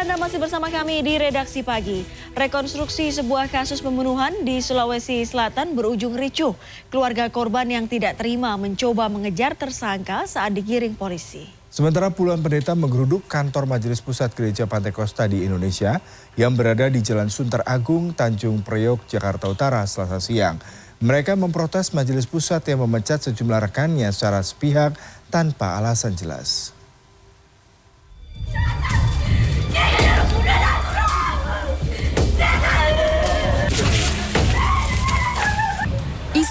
Anda masih bersama kami di Redaksi Pagi. Rekonstruksi sebuah kasus pembunuhan di Sulawesi Selatan berujung ricuh. Keluarga korban yang tidak terima mencoba mengejar tersangka saat digiring polisi. Sementara puluhan pendeta menggeruduk kantor Majelis Pusat Gereja Pantai Kosta di Indonesia yang berada di Jalan Sunter Agung, Tanjung Priok, Jakarta Utara, Selasa siang. Mereka memprotes Majelis Pusat yang memecat sejumlah rekannya secara sepihak tanpa alasan jelas.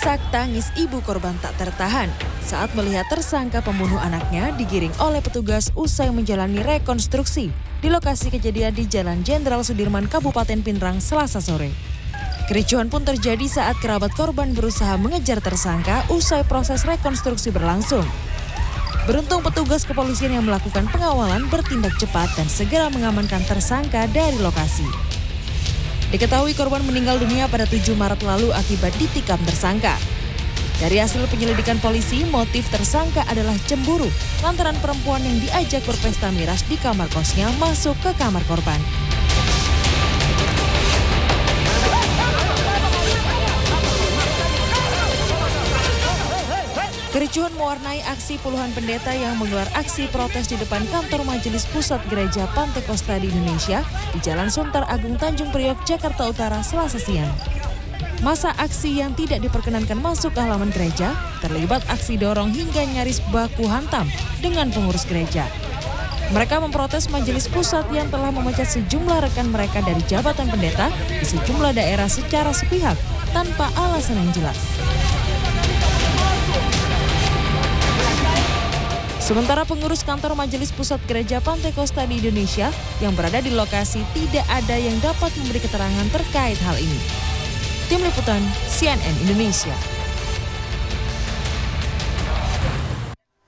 Isak tangis ibu korban tak tertahan saat melihat tersangka pembunuh anaknya digiring oleh petugas usai menjalani rekonstruksi di lokasi kejadian di Jalan Jenderal Sudirman, Kabupaten Pinrang, Selasa sore. Kericuhan pun terjadi saat kerabat korban berusaha mengejar tersangka usai proses rekonstruksi berlangsung. Beruntung petugas kepolisian yang melakukan pengawalan bertindak cepat dan segera mengamankan tersangka dari lokasi. Diketahui korban meninggal dunia pada 7 Maret lalu akibat ditikam tersangka. Dari hasil penyelidikan polisi, motif tersangka adalah cemburu lantaran perempuan yang diajak berpesta miras di kamar kosnya masuk ke kamar korban. Kericuhan mewarnai aksi puluhan pendeta yang menggelar aksi protes di depan kantor Majelis Pusat Gereja Pantai Kosta di Indonesia di Jalan Sunter Agung, Tanjung Priok, Jakarta Utara, Selasa siang. Masa aksi yang tidak diperkenankan masuk ke halaman gereja terlibat aksi dorong hingga nyaris baku hantam dengan pengurus gereja. Mereka memprotes Majelis Pusat yang telah memecat sejumlah rekan mereka dari jabatan pendeta di sejumlah daerah secara sepihak tanpa alasan yang jelas. Sementara pengurus kantor Majelis Pusat Gereja Pantai Kosta di Indonesia yang berada di lokasi tidak ada yang dapat memberi keterangan terkait hal ini. Tim Liputan CNN Indonesia.